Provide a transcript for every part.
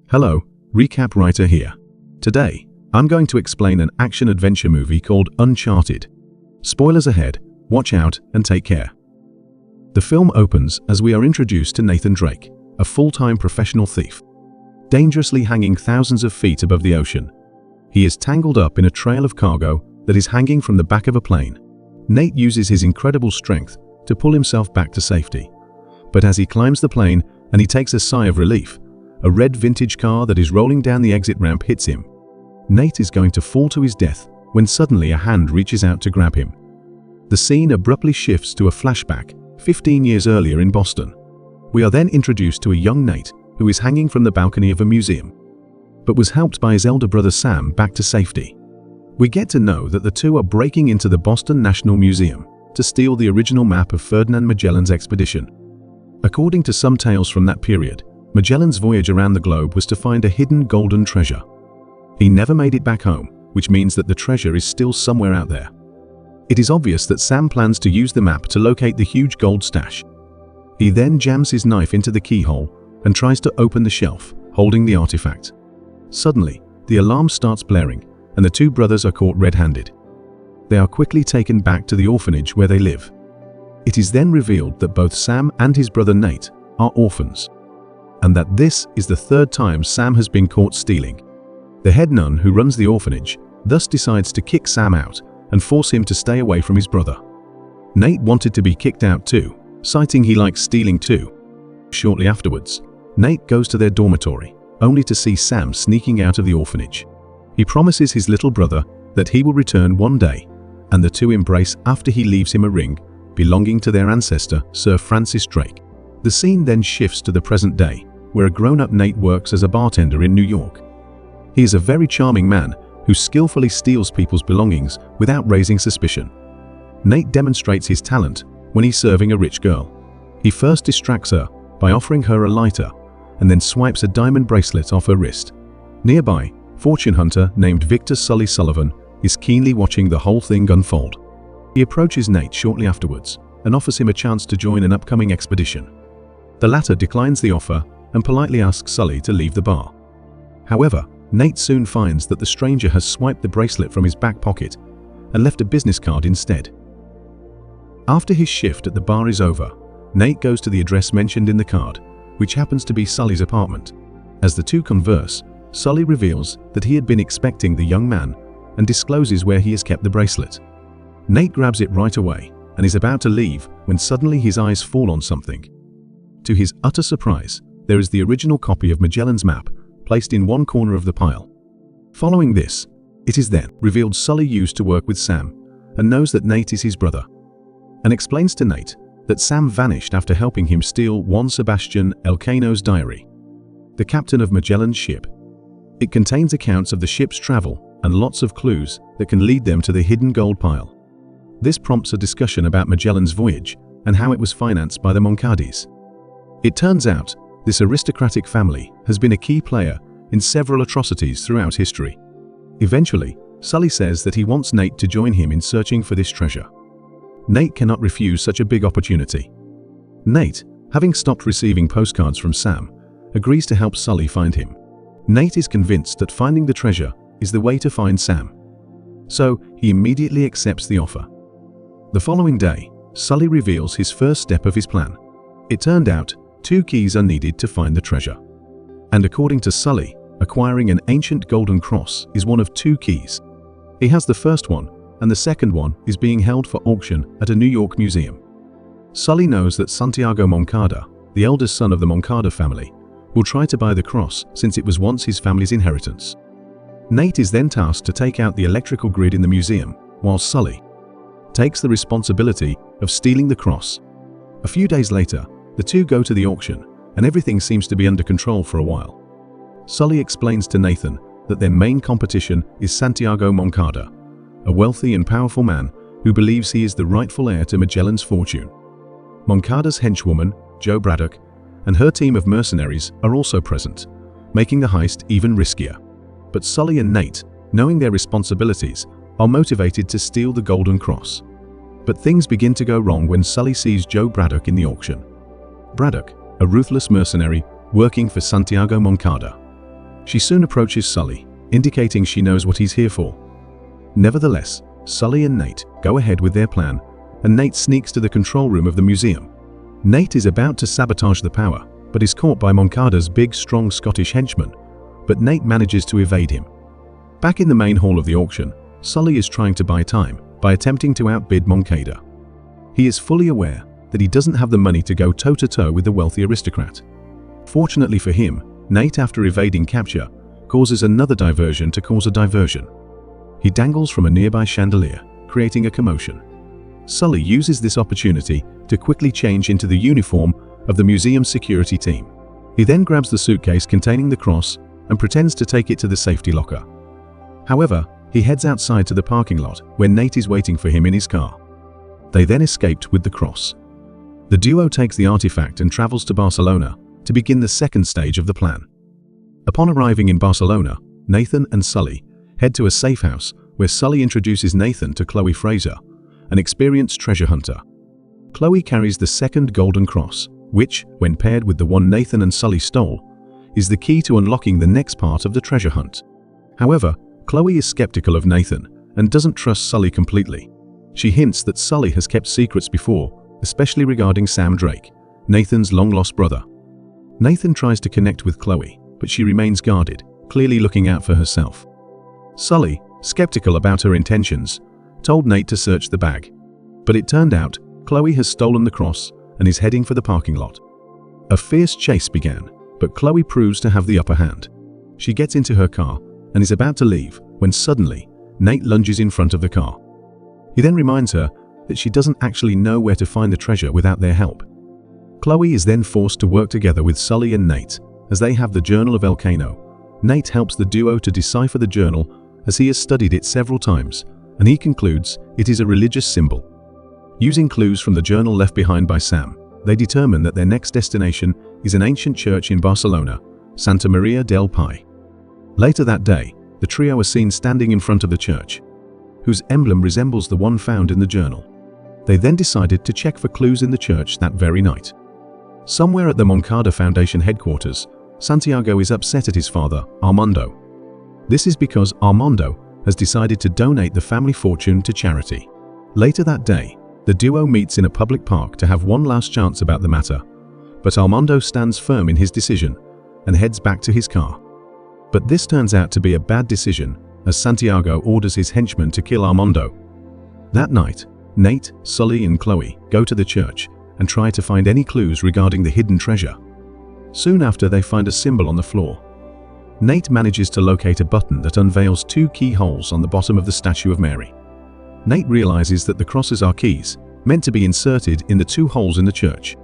Hello, recap writer here. Today, I'm going to explain an action-adventure movie called Uncharted. Spoilers ahead, watch out and take care. The film opens as we are introduced to Nathan Drake, a full-time professional thief. Dangerously hanging thousands of feet above the ocean, he is tangled up in a trail of cargo that is hanging from the back of a plane. Nate uses his incredible strength to pull himself back to safety. But as he climbs the plane and he takes a sigh of relief, a red vintage car that is rolling down the exit ramp hits him. Nate is going to fall to his death when suddenly a hand reaches out to grab him. The scene abruptly shifts to a flashback 15 years earlier in Boston. We are then introduced to a young Nate who is hanging from the balcony of a museum, but was helped by his elder brother Sam back to safety. We get to know that the two are breaking into the Boston National Museum to steal the original map of Ferdinand Magellan's expedition. According to some tales from that period, Magellan's voyage around the globe was to find a hidden golden treasure. He never made it back home, which means that the treasure is still somewhere out there. It is obvious that Sam plans to use the map to locate the huge gold stash. He then jams his knife into the keyhole and tries to open the shelf, holding the artifact. Suddenly, the alarm starts blaring, and the two brothers are caught red-handed. They are quickly taken back to the orphanage where they live. It is then revealed that both Sam and his brother Nate are orphans, and that this is the third time Sam has been caught stealing. The head nun who runs the orphanage thus decides to kick Sam out and force him to stay away from his brother. Nate wanted to be kicked out too, citing he likes stealing too. Shortly afterwards, Nate goes to their dormitory, only to see Sam sneaking out of the orphanage. He promises his little brother that he will return one day, and the two embrace after he leaves him a ring belonging to their ancestor, Sir Francis Drake. The scene then shifts to the present day, where a grown-up Nate works as a bartender in New York. He is a very charming man who skillfully steals people's belongings without raising suspicion. Nate demonstrates his talent when he's serving a rich girl. He first distracts her by offering her a lighter and then swipes a diamond bracelet off her wrist. Nearby, fortune hunter named Victor Sully Sullivan is keenly watching the whole thing unfold. He approaches Nate shortly afterwards and offers him a chance to join an upcoming expedition. The latter declines the offer and politely asks Sully to leave the bar. However, Nate soon finds that the stranger has swiped the bracelet from his back pocket and left a business card instead. After his shift at the bar is over, Nate goes to the address mentioned in the card, which happens to be Sully's apartment. As the two converse, Sully reveals that he had been expecting the young man and discloses where he has kept the bracelet. Nate grabs it right away and is about to leave when suddenly his eyes fall on something. To his utter surprise, there is the original copy of Magellan's map placed in one corner of the pile. Following this, it is then revealed Sully used to work with Sam and knows that Nate is his brother, and explains to Nate that Sam vanished after helping him steal Juan Sebastian Elcano's diary, the captain of Magellan's ship. It contains accounts of the ship's travel and lots of clues that can lead them to the hidden gold pile. This prompts a discussion about Magellan's voyage and how it was financed by the Moncadis. It turns out this aristocratic family has been a key player in several atrocities throughout history. Eventually, Sully says that he wants Nate to join him in searching for this treasure. Nate cannot refuse such a big opportunity. Nate, having stopped receiving postcards from Sam, agrees to help Sully find him. Nate is convinced that finding the treasure is the way to find Sam, so he immediately accepts the offer. The following day, Sully reveals his first step of his plan. It turned out 2 keys are needed to find the treasure. And according to Sully, acquiring an ancient golden cross is one of 2 keys. He has the first one, and the second one is being held for auction at a New York museum. Sully knows that Santiago Moncada, the eldest son of the Moncada family, will try to buy the cross since it was once his family's inheritance. Nate is then tasked to take out the electrical grid in the museum, while Sully takes the responsibility of stealing the cross. A few days later, the two go to the auction, and everything seems to be under control for a while. Sully explains to Nathan that their main competition is Santiago Moncada, a wealthy and powerful man who believes he is the rightful heir to Magellan's fortune. Moncada's henchwoman, Jo Braddock, and her team of mercenaries are also present, making the heist even riskier. But Sully and Nate, knowing their responsibilities, are motivated to steal the golden cross. But things begin to go wrong when Sully sees Jo Braddock in the auction. Braddock, a ruthless mercenary working for Santiago Moncada, She soon approaches Sully, indicating she knows what he's here for. Nevertheless, Sully and Nate go ahead with their plan, and Nate sneaks to the control room of the museum. Nate is about to sabotage the power, but is caught by Moncada's big, strong Scottish henchman, but Nate manages to evade him. Back in the main hall of the auction, Sully is trying to buy time by attempting to outbid Moncada. He is fully aware that he doesn't have the money to go toe-to-toe with the wealthy aristocrat. Fortunately for him, Nate, after evading capture, causes another diversion to cause a diversion. He dangles from a nearby chandelier, creating a commotion. Sully uses this opportunity to quickly change into the uniform of the museum's security team. He then grabs the suitcase containing the cross and pretends to take it to the safety locker. However, he heads outside to the parking lot where Nate is waiting for him in his car. They then escaped with the cross. The duo takes the artifact and travels to Barcelona to begin the second stage of the plan. Upon arriving in Barcelona, Nathan and Sully head to a safe house where Sully introduces Nathan to Chloe Fraser, an experienced treasure hunter. Chloe carries the second golden cross, which, when paired with the one Nathan and Sully stole, is the key to unlocking the next part of the treasure hunt. However, Chloe is skeptical of Nathan and doesn't trust Sully completely. She hints that Sully has kept secrets before, especially regarding Sam Drake, Nathan's long-lost brother. Nathan tries to connect with Chloe, but she remains guarded, clearly looking out for herself. Sully, skeptical about her intentions, told Nate to search the bag. But it turned out Chloe has stolen the cross and is heading for the parking lot. A fierce chase began, but Chloe proves to have the upper hand. She gets into her car and is about to leave when suddenly Nate lunges in front of the car. He then reminds her that she doesn't actually know where to find the treasure without their help. Chloe is then forced to work together with Sully and Nate as they have the Journal of Elcano. Nate helps the duo to decipher the journal as he has studied it several times, and he concludes it is a religious symbol. Using clues from the journal left behind by Sam, they determine that their next destination is an ancient church in Barcelona, Santa Maria del Pi. Later that day, the trio are seen standing in front of the church, whose emblem resembles the one found in the journal. They then decided to check for clues in the church that very night. Somewhere at the Moncada Foundation headquarters, Santiago is upset at his father, Armando. This is because Armando has decided to donate the family fortune to charity. Later that day, the duo meets in a public park to have one last chance about the matter, but Armando stands firm in his decision and heads back to his car. But this turns out to be a bad decision as Santiago orders his henchmen to kill Armando. That night, Nate, Sully and Chloe go to the church and try to find any clues regarding the hidden treasure. Soon after, they find a symbol on the floor. Nate manages to locate a button that unveils two keyholes on the bottom of the statue of Mary. Nate realizes that the crosses are keys, meant to be inserted in the two holes in the church.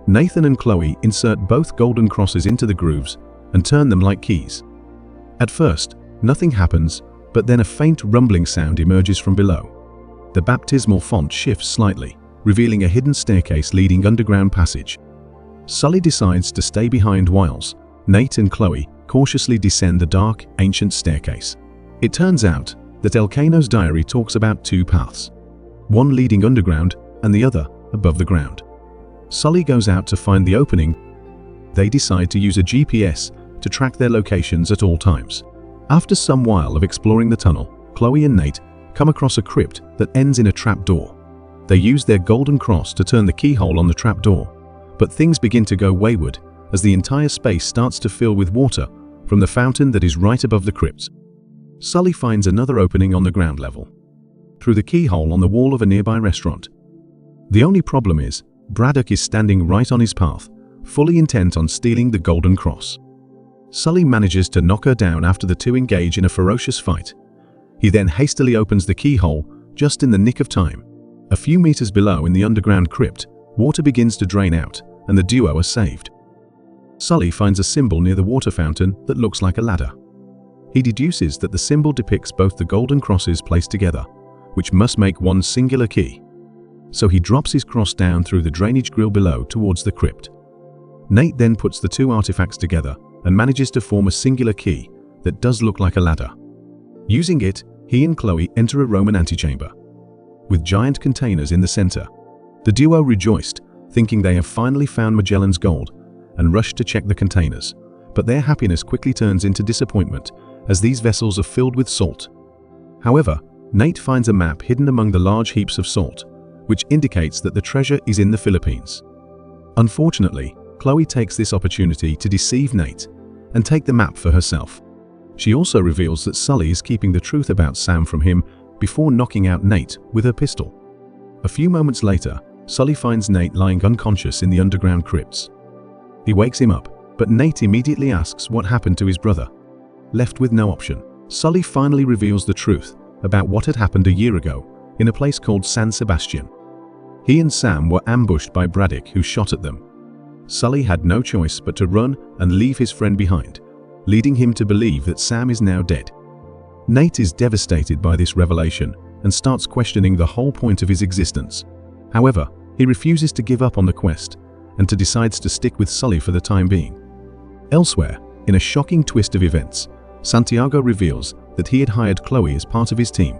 Nathan and Chloe insert both golden crosses into the grooves and turn them like keys. At first, nothing happens, but then a faint rumbling sound emerges from below. The baptismal font shifts slightly, revealing a hidden staircase leading underground passage. Sully decides to stay behind whilst Nate and Chloe cautiously descend the dark, ancient staircase. It turns out that Elcano's diary talks about two paths, one leading underground and the other above the ground. Sully goes out to find the opening. They decide to use a GPS to track their locations at all times. After some while of exploring the tunnel, Chloe and Nate come across a crypt that ends in a trapdoor. They use their golden cross to turn the keyhole on the trapdoor, but things begin to go wayward as the entire space starts to fill with water from the fountain that is right above the crypt. Sully finds another opening on the ground level, through the keyhole on the wall of a nearby restaurant. The only problem is, Braddock is standing right on his path, fully intent on stealing the golden cross. Sully manages to knock her down after the two engage in a ferocious fight. He then hastily opens the keyhole just in the nick of time. A few meters below in the underground crypt, water begins to drain out and the duo are saved. Sully finds a symbol near the water fountain that looks like a ladder. He deduces that the symbol depicts both the golden crosses placed together, which must make one singular key. So he drops his cross down through the drainage grill below towards the crypt. Nate then puts the two artifacts together and manages to form a singular key that does look like a ladder. Using it, he and Chloe enter a Roman antechamber, with giant containers in the center. The duo rejoiced, thinking they have finally found Magellan's gold, and rushed to check the containers, but their happiness quickly turns into disappointment as these vessels are filled with salt. However, Nate finds a map hidden among the large heaps of salt, which indicates that the treasure is in the Philippines. Unfortunately, Chloe takes this opportunity to deceive Nate and take the map for herself. She also reveals that Sully is keeping the truth about Sam from him before knocking out Nate with her pistol. A few moments later, Sully finds Nate lying unconscious in the underground crypts. He wakes him up, but Nate immediately asks what happened to his brother. Left with no option, Sully finally reveals the truth about what had happened a year ago in a place called San Sebastian. He and Sam were ambushed by Braddock, who shot at them. Sully had no choice but to run and leave his friend behind, leading him to believe that Sam is now dead. Nate is devastated by this revelation and starts questioning the whole point of his existence. However, he refuses to give up on the quest and decides to stick with Sully for the time being. Elsewhere, in a shocking twist of events, Santiago reveals that he had hired Chloe as part of his team.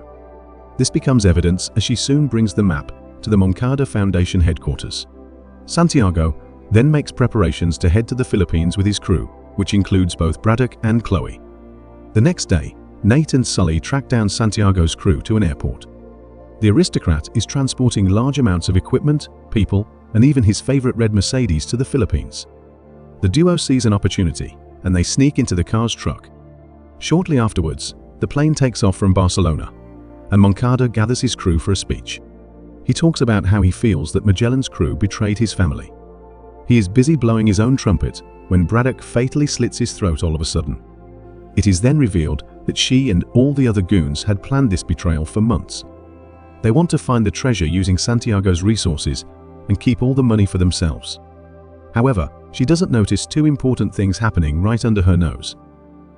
This becomes evidence as she soon brings the map to the Moncada Foundation headquarters. Santiago then makes preparations to head to the Philippines with his crew, which includes both Braddock and Chloe. The next day, Nate and Sully track down Santiago's crew to an airport. The aristocrat is transporting large amounts of equipment, people, and even his favorite red Mercedes to the Philippines. The duo sees an opportunity, and they sneak into the car's truck. Shortly afterwards, the plane takes off from Barcelona, and Moncada gathers his crew for a speech. He talks about how he feels that Magellan's crew betrayed his family. He is busy blowing his own trumpet when Braddock fatally slits his throat all of a sudden. It is then revealed that she and all the other goons had planned this betrayal for months. They want to find the treasure using Santiago's resources and keep all the money for themselves. However, she doesn't notice two important things happening right under her nose.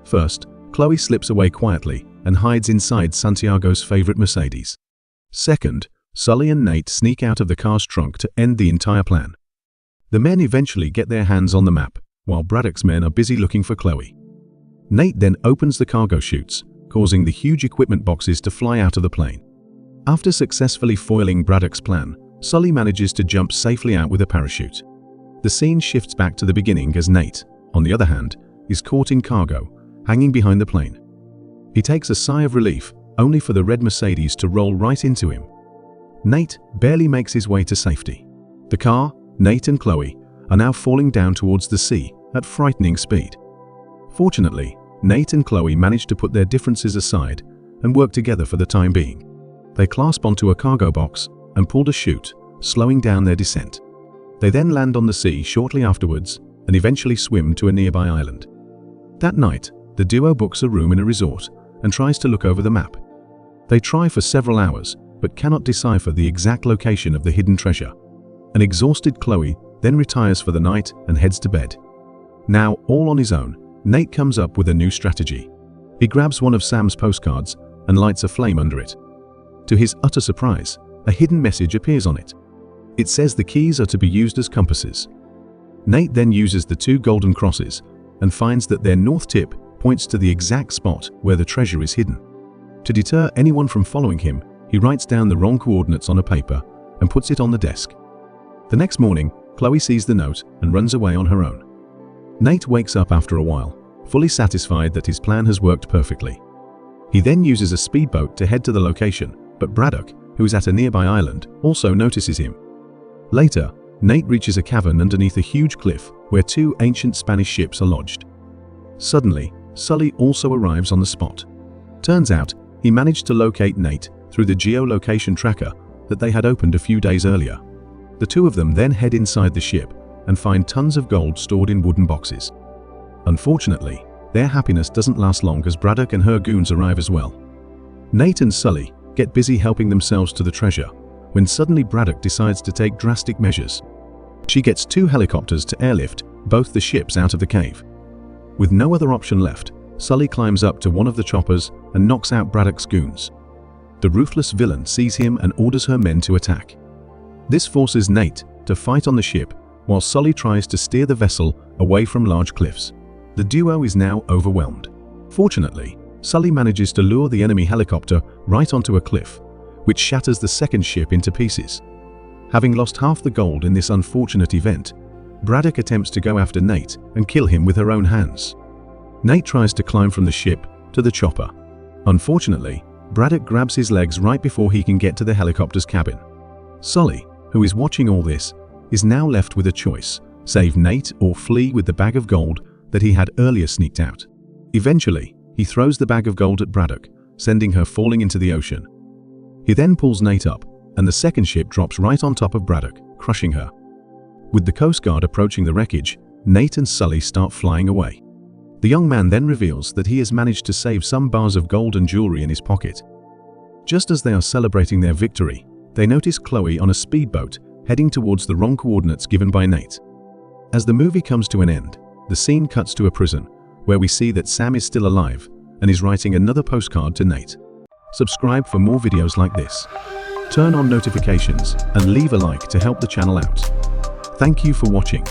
First, Chloe slips away quietly and hides inside Santiago's favorite Mercedes. Second, Sully and Nate sneak out of the car's trunk to end the entire plan. The men eventually get their hands on the map, while Braddock's men are busy looking for Chloe. Nate then opens the cargo chutes, causing the huge equipment boxes to fly out of the plane. After successfully foiling Braddock's plan, Sully manages to jump safely out with a parachute. The scene shifts back to the beginning as Nate, on the other hand, is caught in cargo, hanging behind the plane. He takes a sigh of relief, only for the red Mercedes to roll right into him. Nate barely makes his way to safety. The car, Nate and Chloe, are now falling down towards the sea at frightening speed. Fortunately, Nate and Chloe manage to put their differences aside and work together for the time being. They clasp onto a cargo box and pull a chute, slowing down their descent. They then land on the sea shortly afterwards and eventually swim to a nearby island. That night, the duo books a room in a resort and tries to look over the map. They try for several hours, but cannot decipher the exact location of the hidden treasure. An exhausted Chloe then retires for the night and heads to bed. Now, all on his own, Nate comes up with a new strategy. He grabs one of Sam's postcards and lights a flame under it. To his utter surprise, a hidden message appears on it. It says the keys are to be used as compasses. Nate then uses the two golden crosses and finds that their north tip points to the exact spot where the treasure is hidden. To deter anyone from following him, he writes down the wrong coordinates on a paper and puts it on the desk. The next morning, Chloe sees the note and runs away on her own. Nate wakes up after a while, fully satisfied that his plan has worked perfectly. He then uses a speedboat to head to the location, but Braddock, who is at a nearby island, also notices him. Later, Nate reaches a cavern underneath a huge cliff where two ancient Spanish ships are lodged. Suddenly, Sully also arrives on the spot. Turns out, he managed to locate Nate through the geolocation tracker that they had opened a few days earlier. The two of them then head inside the ship and find tons of gold stored in wooden boxes. Unfortunately, their happiness doesn't last long as Braddock and her goons arrive as well. Nate and Sully get busy helping themselves to the treasure when suddenly Braddock decides to take drastic measures. She gets two helicopters to airlift both the ships out of the cave. With no other option left, Sully climbs up to one of the choppers and knocks out Braddock's goons. The ruthless villain sees him and orders her men to attack. This forces Nate to fight on the ship while Sully tries to steer the vessel away from large cliffs. The duo is now overwhelmed. Fortunately, Sully manages to lure the enemy helicopter right onto a cliff, which shatters the second ship into pieces. Having lost half the gold in this unfortunate event, Braddock attempts to go after Nate and kill him with her own hands. Nate tries to climb from the ship to the chopper. Unfortunately, Braddock grabs his legs right before he can get to the helicopter's cabin. Sully, who is watching all this, is now left with a choice: save Nate or flee with the bag of gold that he had earlier sneaked out. Eventually, he throws the bag of gold at Braddock, sending her falling into the ocean. He then pulls Nate up, and the second ship drops right on top of Braddock, crushing her. With the Coast Guard approaching the wreckage, Nate and Sully start flying away. The young man then reveals that he has managed to save some bars of gold and jewelry in his pocket. Just as they are celebrating their victory, they notice Chloe on a speedboat heading towards the wrong coordinates given by Nate. As the movie comes to an end, the scene cuts to a prison, where we see that Sam is still alive and is writing another postcard to Nate. Subscribe for more videos like this. Turn on notifications and leave a like to help the channel out. Thank you for watching.